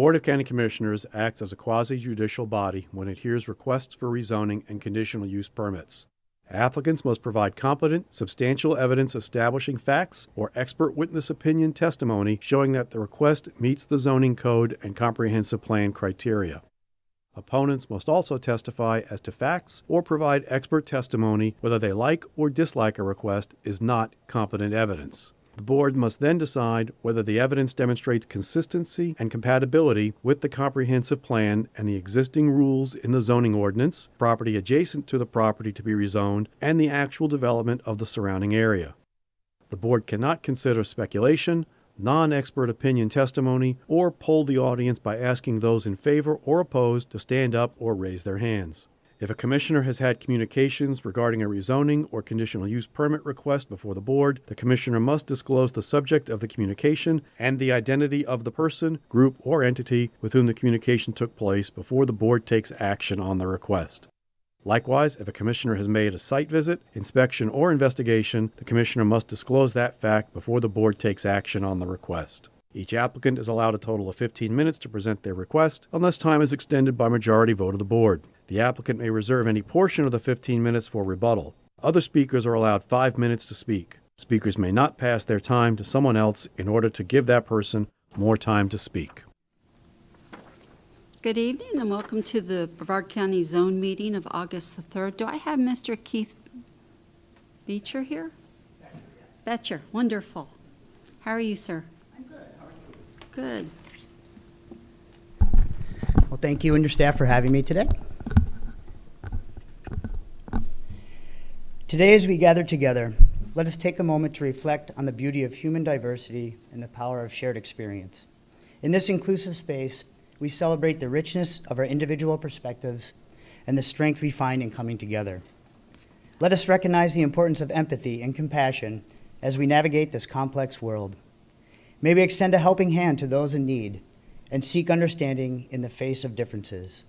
Board of County Commissioners acts as a quasi-judicial body when it hears requests for rezoning and conditional use permits. Applicants must provide competent, substantial evidence establishing facts or expert witness opinion testimony showing that the request meets the zoning code and comprehensive plan criteria. Opponents must also testify as to facts or provide expert testimony whether they like or dislike a request is not competent evidence. The board must then decide whether the evidence demonstrates consistency and compatibility with the comprehensive plan and the existing rules in the zoning ordinance, property adjacent to the property to be rezoned, and the actual development of the surrounding area. The board cannot consider speculation, non-expert opinion testimony, or poll the audience by asking those in favor or opposed to stand up or raise their hands. If a commissioner has had communications regarding a rezoning or conditional use permit request before the board, the commissioner must disclose the subject of the communication and the identity of the person, group, or entity with whom the communication took place before the board takes action on the request. Likewise, if a commissioner has made a site visit, inspection, or investigation, the commissioner must disclose that fact before the board takes action on the request. Each applicant is allowed a total of 15 minutes to present their request, unless time is extended by majority vote of the board. The applicant may reserve any portion of the 15 minutes for rebuttal. Other speakers are allowed 5 minutes to speak. Speakers may not pass their time to someone else in order to give that person more time to speak. Good evening and welcome to the Brevard County Zone meeting of August the 3rd. Do I have Mr. Keith Beecher here? Betcher, wonderful. How are you, sir? I'm good. How are you? Good. Well, thank you and your staff for having me today. Today, as we gather together, let us take a moment to reflect on the beauty of human diversity and the power of shared experience. In this inclusive space, we celebrate the richness of our individual perspectives and the strength we find in coming together. Let us recognize the importance of empathy and compassion as we navigate this complex world. May we extend a helping hand to those in need and seek understanding in the face of differences.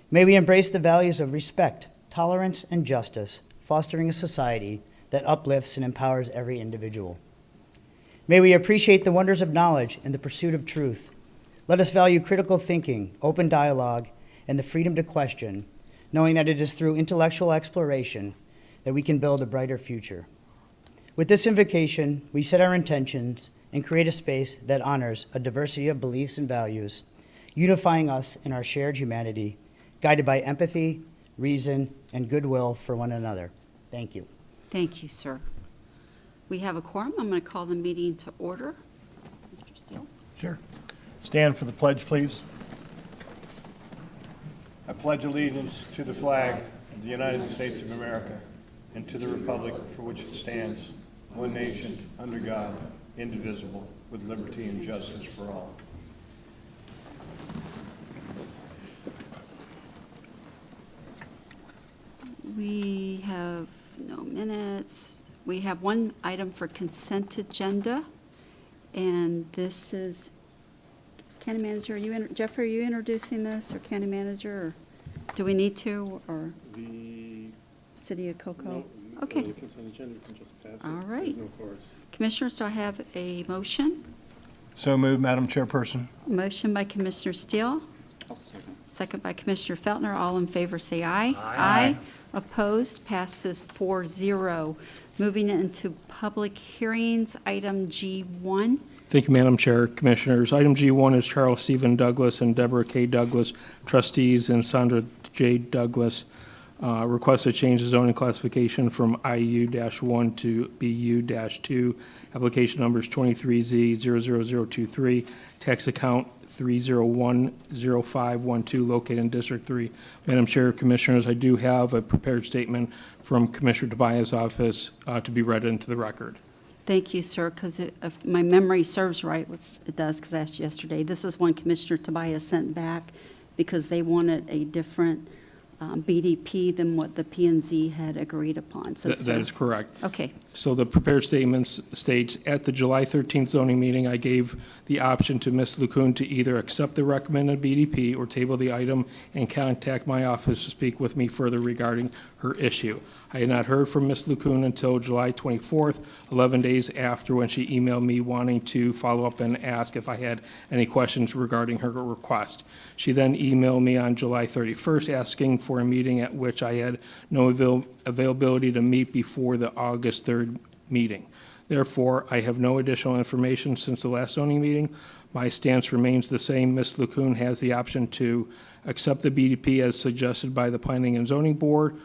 May we embrace the values of respect, tolerance, and justice, fostering a society that uplifts and empowers every individual. May we appreciate the wonders of knowledge and the pursuit of truth. Let us value critical thinking, open dialogue, and the freedom to question, knowing that it is through intellectual exploration that we can build a brighter future. With this invocation, we set our intentions and create a space that honors a diversity of beliefs and values, unifying us in our shared humanity, guided by empathy, reason, and goodwill for one another. Thank you. Thank you, sir. We have a quorum. I'm going to call the meeting to order. Mr. Steele. Sure. Stand for the pledge, please. I pledge allegiance to the flag of the United States of America and to the republic for which it stands, one nation, under God, indivisible, with liberty and justice for all. We have no minutes. We have one item for consent agenda, and this is County Manager. Jeff, are you introducing this, or County Manager, or do we need to, or the City of Cocoa? no, Okay. The consent agenda, you can just pass it. All right. There's no chorus. Commissioners, do I have a motion? So moved, Madam Chairperson. Motion by Commissioner Steele, I'll second. second by Commissioner Feltner. All in favor say aye. Aye. Opposed, passes 4-0. Moving into public hearings, item G1. Thank you, Madam Chair, Commissioners. Item G1 is Charles Stephen Douglas and Debra K. Douglas, trustees, and Sandra J. Douglas, request to change the zoning classification from IU-1 to BU-2. Application numbers 23Z00023, tax account 3010512, located in District 3. Madam Chair, Commissioners, I do have a prepared statement from Commissioner Tobias' office to be read into the record. Thank you, sir, because if my memory serves right, which it does because I asked yesterday, this is one Commissioner Tobias sent back because they wanted a different BDP than what the P&Z had agreed upon. So, That is correct. Okay. So the prepared statement states, at the July 13th zoning meeting, I gave the option to Ms. LeCun to either accept the recommended BDP or table the item and contact my office to speak with me further regarding her issue. I had not heard from Ms. LeCun until July 24th, 11 days after, when she emailed me wanting to follow up and ask if I had any questions regarding her request. She then emailed me on July 31st asking for a meeting at which I had no availability to meet before the August 3rd meeting. Therefore, I have no additional information since the last zoning meeting. My stance remains the same. Ms. LeCun has the option to accept the BDP as suggested by the Planning and Zoning Board,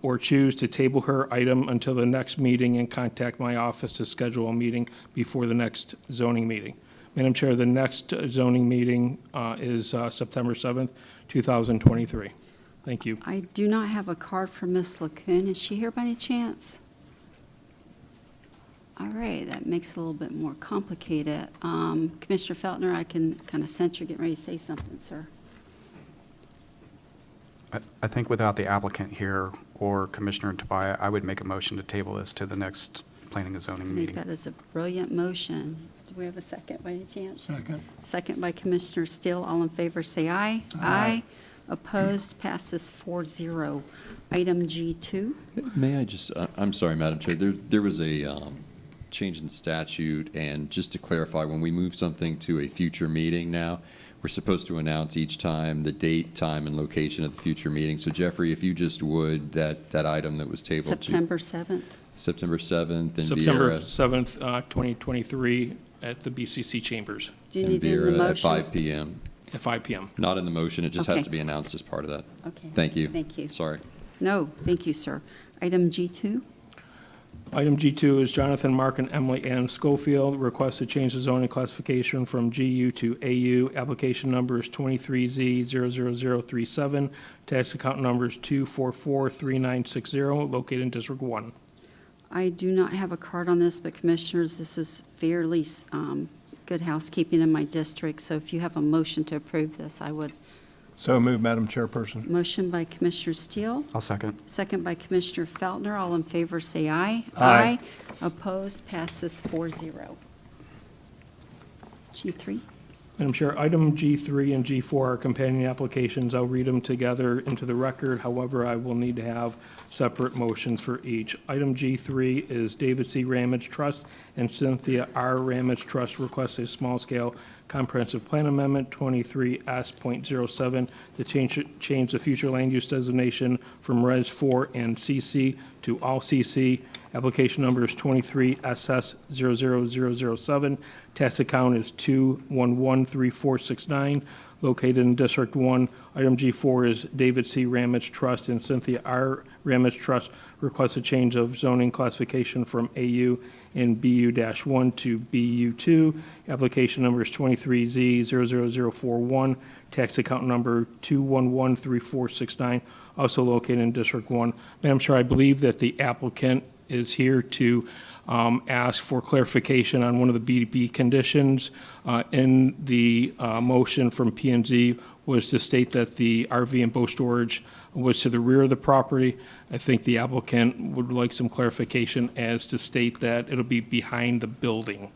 or choose to table her item until the next meeting and contact my office to schedule a meeting before the next zoning meeting. Madam Chair, the next zoning meeting is September 7th, 2023. Thank you. I do not have a card for Ms. LeCun. Is she here by any chance? All right, that makes it a little bit more complicated. Commissioner Feltner, I can kind of sense you're getting ready to say something, sir. I think without the applicant here or Commissioner Tobias, I would make a motion to table this to the next planning and zoning I think meeting. that is a brilliant motion. Do we have a second by any chance? Second. Second by Commissioner Steele. All in favor, say aye. Aye. Opposed, passes 4-0. Item G2. May I just, I'm sorry, Madam Chair, there was a change in statute, and just to clarify, when we move something to a future meeting now, we're supposed to announce each time the date, time, and location of the future meeting. So Jeffrey, if you just would, that item that was tabled to September 7th. September 7th, and September Viera, 7th, 2023, at the BCC Chambers Do you and need it in the Viera at motions? 5 p.m. at 5 p.m. Not in the motion, it just has Okay. to be announced as part of that. Okay. Thank you. Thank you. Sorry. No, thank you, sir. Item G2. Item G2 is Jonathan, Mark, and Emily Ann Schofield request to change the zoning classification from GU to AU. Application number is 23Z00037. Tax account number is 2443960, located in District 1. I do not have a card on this, but Commissioners, this is fairly good housekeeping in my district, so if you have a motion to approve this, I would. So moved, Madam Chairperson. Motion by Commissioner Steele, I'll second. second by Commissioner Feltner. All in favor, say aye. Aye. Opposed, passes 4-0. G3. Madam Chair, item G3 and G4 are companion applications. I'll read them together into the record. However, I will need to have separate motions for each. Item G3 is David C. Ramage Trust and Cynthia R. Ramage Trust requests a small-scale comprehensive plan amendment 23S.07 to change the future land use designation from Res 4 and CC to all CC. Application number is 23SS00007. Tax account is 2113469, located in District 1. Item G4 is David C. Ramage Trust and Cynthia R. Ramage Trust request a change of zoning classification from AU in BU-1 to BU2. Application number is 23Z00041. Tax account number 2113469, also located in District 1. Madam Chair, I believe that the applicant is here to ask for clarification on one of the BDP conditions. In the motion from P&Z was to state that the RV and boat storage was to the rear of the property. I think the applicant would like some clarification as to state that it'll be behind the building.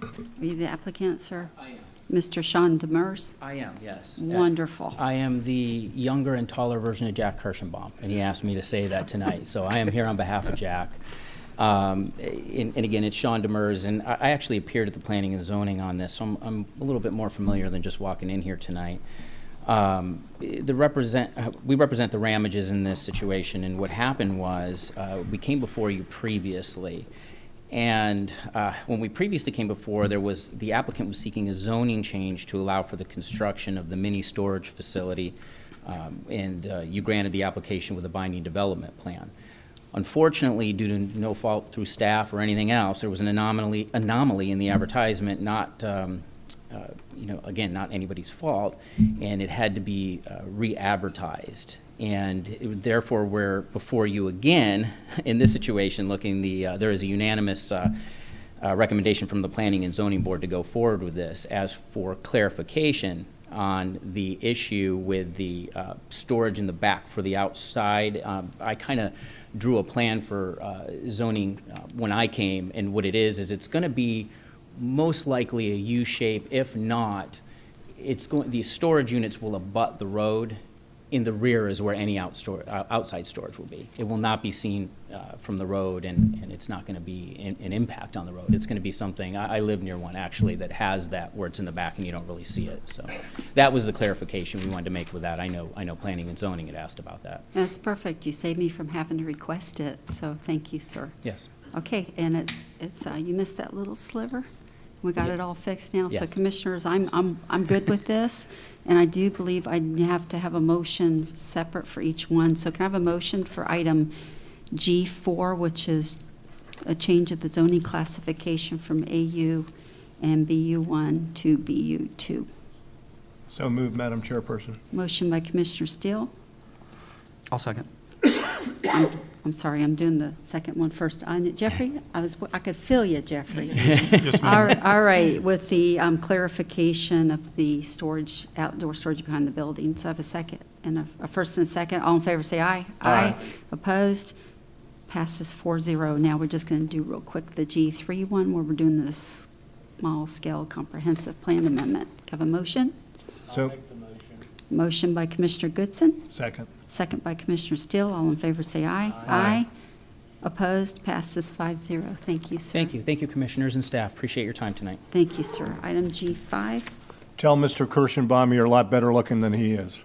Are you the applicant, sir? I am. Mr. Sean Demers? I am, yes. Wonderful. I am the younger and taller version of Jack Kirschenbaum, and he asked me to say that tonight. So I am here on behalf of Jack. And again, it's Sean Demers, and I actually appeared at the Planning and Zoning on this, so I'm a little bit more familiar than just walking in here tonight. We represent the Ramages in this situation, and what happened was we came before you previously. And when we previously came before, the applicant was seeking a zoning change to allow for the construction of the mini storage facility, and you granted the application with a binding development plan. Unfortunately, due to no fault through staff or anything else, there was an anomaly in the advertisement, not again, not anybody's fault, and it had to be re-advertised. And therefore, we're before you again in this situation looking there is a unanimous recommendation from the Planning and Zoning Board to go forward with this. As for clarification on the issue with the storage in the back for the outside, I kind of drew a plan for zoning when I came, and what it is it's going to be most likely a U shape. If not, these storage units will abut the road. In the rear is where any outside storage will be. It will not be seen from the road, and it's not going to be an impact on the road. It's going to be something, I live near one actually that has that, where it's in the back and you don't really see it. So that was the clarification we wanted to make with that. I know planning and zoning had asked about that. That's perfect. You saved me from having to request it, so thank you, sir. Yes. Okay, and it's you missed that little sliver? We got it all fixed now. So Yes. Commissioners, I'm good with this, and I do believe I have to have a motion separate for each one. So can I have a motion for item G4, which is a change of the zoning classification from AU and BU1 to BU2? So moved, Madam Chairperson. Motion by Commissioner Steele. I'll second. I'm sorry, I'm doing the second one first. Jeffrey, I could feel you, Jeffrey. Yes, ma'am. All right, with the clarification of the storage, outdoor storage behind the building. So I have a second, and a first and a second. All in favor, say aye. Aye. Opposed? Passes 4-0. Now we're just going to do real quick the G3 one, where we're doing the small-scale comprehensive plan amendment. Can I have a motion? So, Motion by Commissioner Goodson. second. Second by Commissioner Steele. All in favor, say aye. Aye. Opposed? Passes 5-0. Thank you, sir. Thank you. Thank you, commissioners and staff. Appreciate your time tonight. Thank you, sir. Item G5. Tell Mr. Kirschenbaum you're a lot better looking than he is.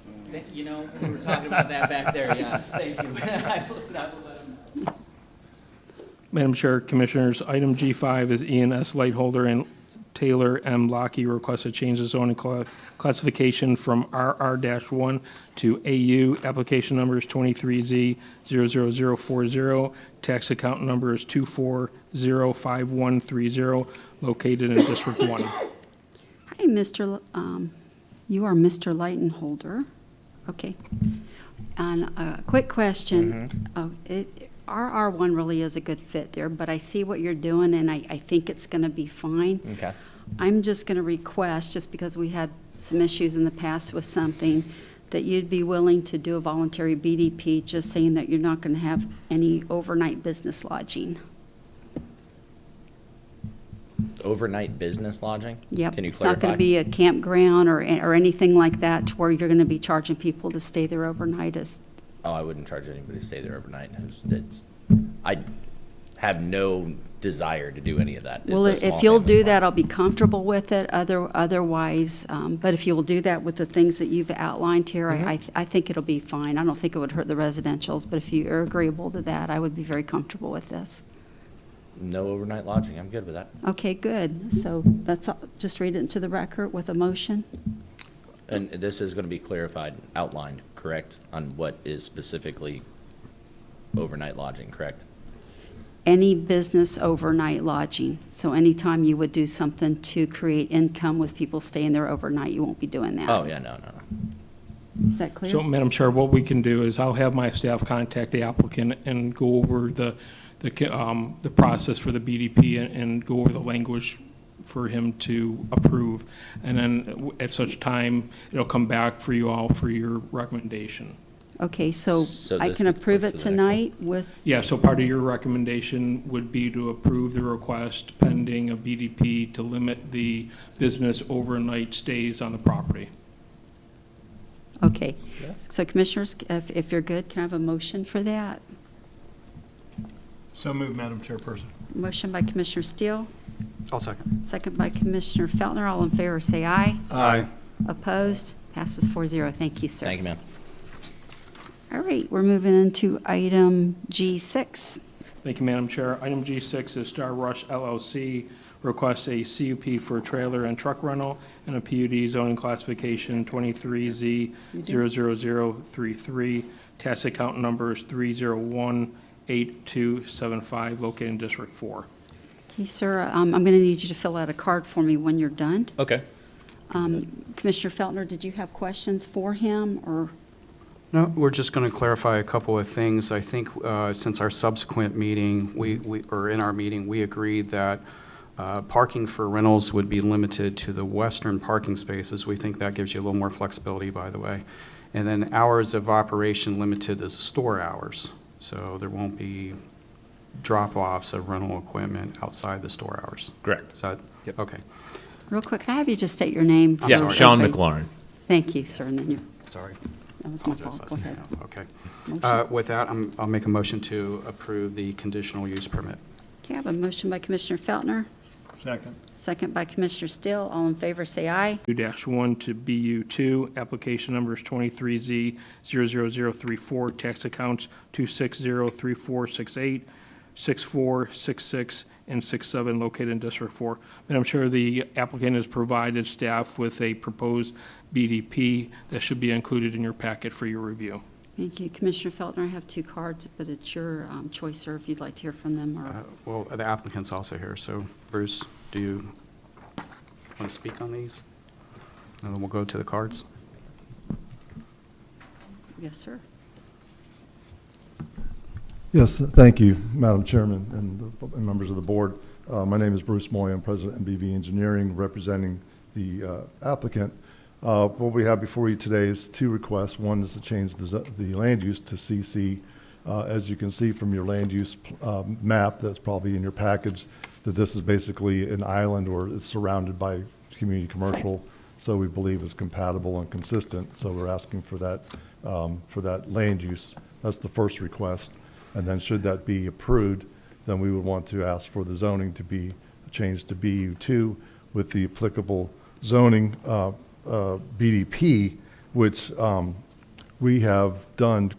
You know, we were talking about that back there, yes. Thank you. I will let him know. Madam Chair, Commissioners, item G5 is ENS Lightholder and Teylor M. Lockey requests to change the zoning classification from RR-1 to AU. Application number is 23Z00040. Tax account number is 2405130, located in District 1. Hi, Mr. You are Mr. Lightholder. Okay. And a quick question. RR1 really is a good fit there, but I see what you're doing, and I think it's going to be fine. Okay. I'm just going to request, just because we had some issues in the past with something, that you'd be willing to do a voluntary BDP, just saying that you're not going to have any overnight business lodging. Overnight business lodging? Yep. Can you It's not going clarify? to be a campground or anything like that to where you're going to be charging people to stay there overnight. Oh, I wouldn't charge anybody to stay there overnight. I have no desire to do any of that. It's Well, a small if you'll family do farm. that, I'll be comfortable with it. Otherwise, but if you will do that with the things that you've outlined here, I think it'll be fine. I don't think it would hurt the residentials, but if you are agreeable to that, I would be very comfortable with this. No overnight lodging. I'm good with that. Okay, good. So that's, just read it into the record with a motion. And this is going to be clarified, outlined, correct, on what is specifically overnight lodging, correct? Any business overnight lodging. So anytime you would do something to create income with people staying there overnight, you won't be doing that. Oh, yeah, no. Is that clear? So, Madam Chair, what we can do is I'll have my staff contact the applicant and go over the process for the BDP and go over the language for him to approve. And then at such time, it'll come back for you all for your recommendation. Okay, so So I this can gets approve pushed it to the next one. tonight with, Yeah, so part of your recommendation would be to approve the request pending a BDP to limit the business overnight stays on the property. okay. So Commissioners, if you're good, can I have a motion for that? So moved, Madam Chairperson. Motion by Commissioner Steele, I'll second. second by Commissioner Feltner. All in favor, say aye. Aye. Opposed? Passes 4-0. Thank you, sir. Thank you, ma'am. All right, we're moving into item G6. Thank you, Madam Chair. Item G6 is Star Rush LLC requests a CUP for trailer and truck rental and a PUD zoning classification 23Z00033. Tax account number is 3018275, located in District 4. Okay, sir, I'm going to need you to fill out a card for me when you're done. Okay. Commissioner Feltner, did you have questions for him, or? No, we're just going to clarify a couple of things. I think since our subsequent meeting, or in our meeting, we agreed that parking for rentals would be limited to the western parking spaces. We think that gives you a little more flexibility, by the way. And then hours of operation limited to store hours. So there won't be drop-offs of rental equipment outside the store hours. Correct. Is that? Yep. Okay. Real quick, can I have you just state your name? I'm Yeah, sorry. Sean Everybody- MacLaurin. Thank you, sir, and then you, Sorry. that was my Apologize. fault. Go ahead. Okay. Motion. With that, I'll make a motion to approve the conditional use permit. Okay, I have a motion by Commissioner Feltner, Second. second by Commissioner Steele. All in favor, say aye. 2-1 to BU2, application numbers 23Z00034, tax accounts 2603468, 6466, and 67 located in District 4. Madam Chair, the applicant has provided staff with a proposed BDP that should be included in your packet for your review. Thank you. Commissioner Feltner, I have two cards, but it's your choice, sir, if you'd like to hear from them or. Well, the applicant's also here, so Bruce, do you want to speak on these? And then we'll go to the cards. Yes, sir. Yes, thank you, Madam Chairman and members of the board. My name is Bruce Moia. I'm President of MBV Engineering, representing the applicant. What we have before you today is two requests. One is to change the land use to CC. As you can see from your land use map that's probably in your package, that this is basically an island or is surrounded by community commercial, so we believe is compatible and consistent. So we're asking for that land use. That's the first request. And then should that be approved, then we would want to ask for the zoning to be changed to BU2 with the applicable zoning BDP, which we have done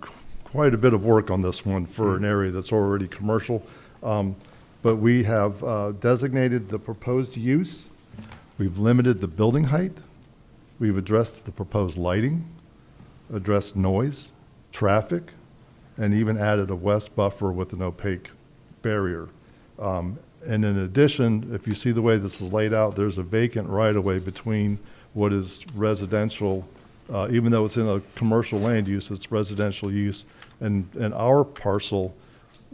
quite a bit of work on this one for an area that's already commercial. But we have designated the proposed use. We've limited the building height. We've addressed the proposed lighting, addressed noise, traffic, and even added a west buffer with an opaque barrier. And in addition, if you see the way this is laid out, there's a vacant right-of-way between what is residential, even though it's in a commercial land use, it's residential use. And our parcel,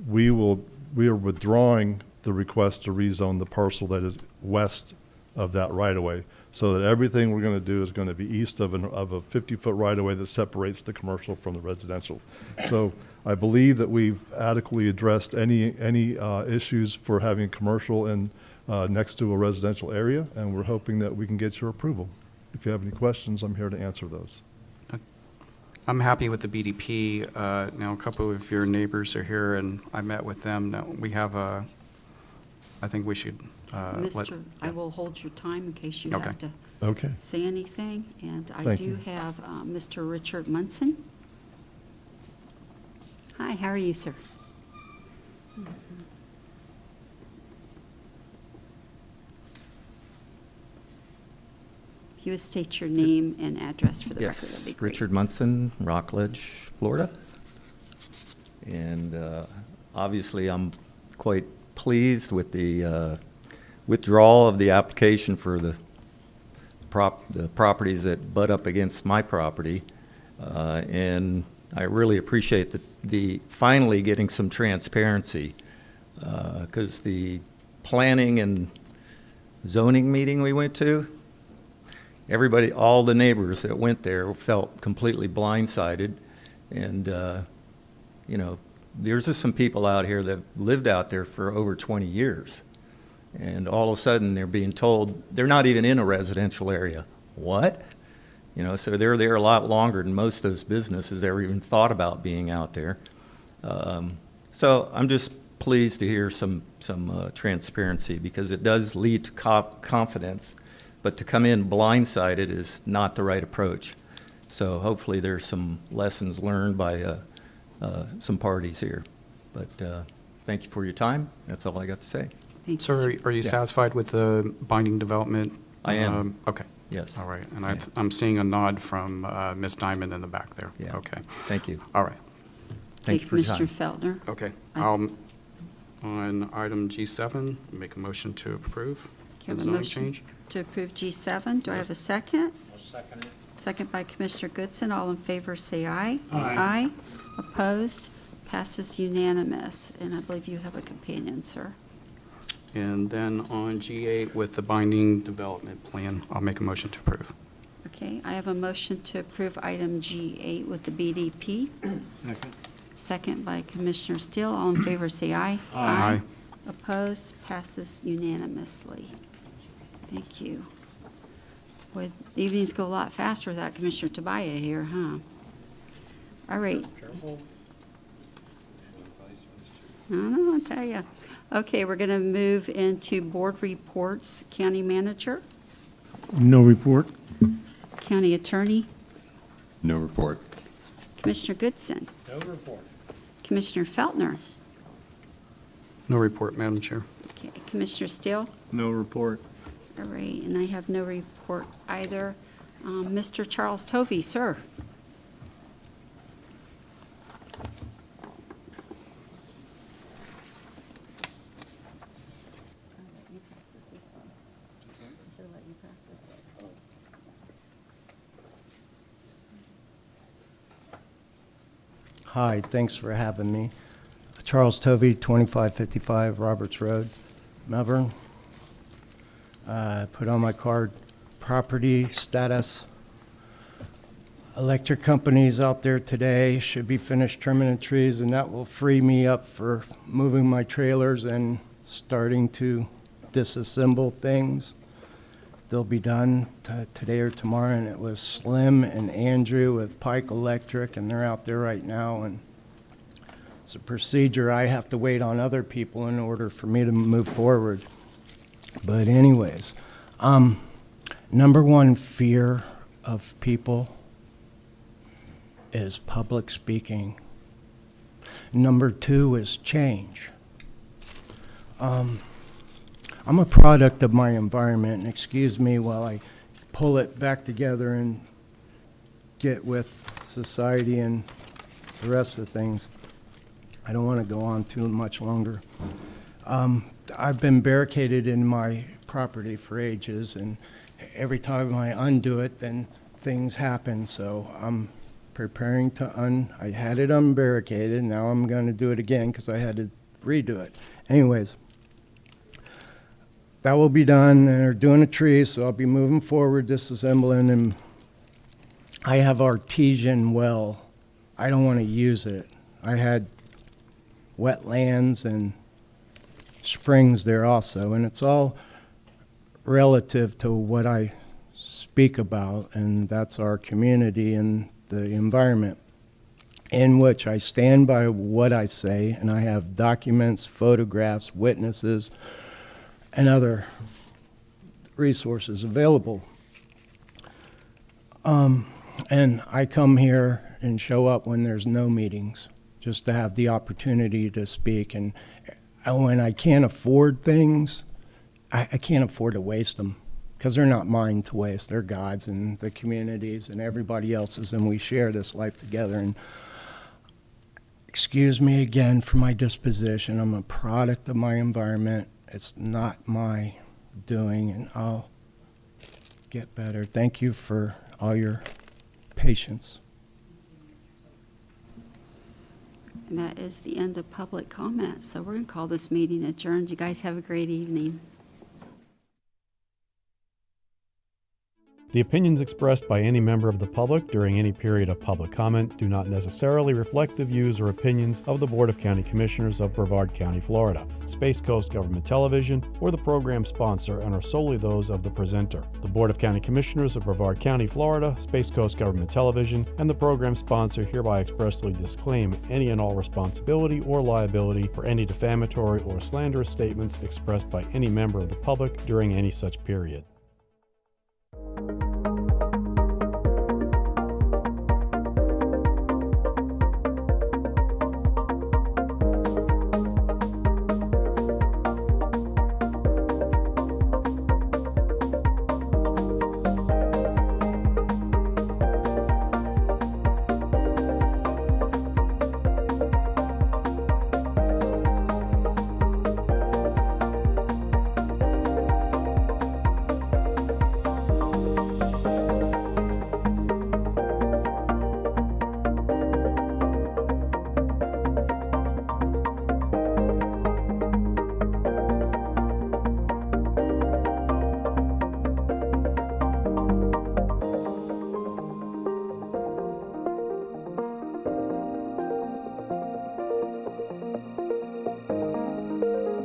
we are withdrawing the request to rezone the parcel that is west of that right-of-way, so that everything we're going to do is going to be east of a 50-foot right-of-way that separates the commercial from the residential. So I believe that we've adequately addressed any issues for having commercial in next to a residential area, and we're hoping that we can get your approval. If you have any questions, I'm here to answer those. I'm happy with the BDP. Now, a couple of your neighbors are here, and I met with them. Now, we have I think we should Mr., I will hold your time in case you Okay. have to Okay. say anything. And I Thank do you. have Mr. Richard Munson. Hi, how are you, sir? If you would state your name and address for the record, that'd be Yes, great. Richard Munson, Rockledge, Florida. And obviously, I'm quite pleased with the withdrawal of the application for the properties that butt up against my property. And I really appreciate the finally getting some transparency, because the planning and zoning meeting we went to, everybody, all the neighbors that went there felt completely blindsided. And, you know, there's just some people out here that lived out there for over 20 years. And all of a sudden, they're being told they're not even in a residential area. What? You know, so they're there a lot longer than most of those businesses ever even thought about being out there. So I'm just pleased to hear some transparency, because it does lead to confidence. But to come in blindsided is not the right approach. So hopefully there's some lessons learned by some parties here. But thank you for your time. That's all I got to say. Thank you, Sir, are you satisfied with the binding development? I am. Okay. Yes. All right. And Yeah. I'm seeing a nod from Ms. Diamond in the back there. Yeah. Okay. Thank you. All right. Thank you for your time. Mr. Feltner. Okay. I- On item G7, make a motion to approve Can I the have a zoning motion change. to approve G7? Do I have a second? I'll second it. Second by Commissioner Goodson. All in favor, say aye. Aye. Opposed? Passes unanimous. And I believe you have a companion, sir. And then on G8 with the binding development plan, I'll make a motion to approve. Okay, I have a motion to approve item G8 with the BDP. second by Commissioner Steele. All in favor, say aye. Aye. Opposed? Passes unanimously. Thank you. Boy, the evenings go a lot faster without Commissioner Tobias here, huh? All right. I don't know, I'll tell you. Okay, we're going to move into board reports. County manager, No report. county attorney, No report. Commissioner Goodson, No report. Commissioner Feltner, No report, Madam Chair. okay, Commissioner Steele. No report. All right, and I have no report either. Mr. Charles Tovey, sir. Hi, thanks for having me. Charles Tovey, 2555 Roberts Road, Melbourne. Put on my card, property status. Electric companies out there today should be finished trimming the trees, and that will free me up for moving my trailers and starting to disassemble things. They'll be done today or tomorrow, and it was Slim and Andrew with Pike Electric, and they're out there right now, and it's a procedure. I have to wait on other people in order for me to move forward. But anyways, number one fear of people is public speaking. Number two is change. I'm a product of my environment, and excuse me while I pull it back together and get with society and the rest of the things. I don't want to go on too much longer. I've been barricaded in my property for ages, and every time I undo it, then things happen. So I'm preparing to I had it unbarricaded. Now I'm going to do it again because I had to redo it. Anyways, that will be done. They're doing a tree, so I'll be moving forward, disassembling, and I have artesian well. I don't want to use it. I had wetlands and springs there also, and it's all relative to what I speak about, and that's our community and the environment, in which I stand by what I say, and I have documents, photographs, witnesses, and other resources available. And I come here and show up when there's no meetings, just to have the opportunity to speak. And when I can't afford things, I can't afford to waste them, because they're not mine to waste. They're God's and the community's and everybody else's, and we share this life together. And excuse me again for my disposition. I'm a product of my environment. It's not my doing, and I'll get better. Thank you for all your patience. And that is the end of public comment. So we're going to call this meeting adjourned. You guys have a great evening. The opinions expressed by any member of the public during any period of public comment do not necessarily reflect the views or opinions of the Board of County Commissioners of Brevard County, Florida, Space Coast Government Television, or the program sponsor, and are solely those of the presenter. The Board of County Commissioners of Brevard County, Florida, Space Coast Government Television, and the program sponsor hereby expressly disclaim any and all responsibility or liability for any defamatory or slanderous statements expressed by any member of the public during any such period.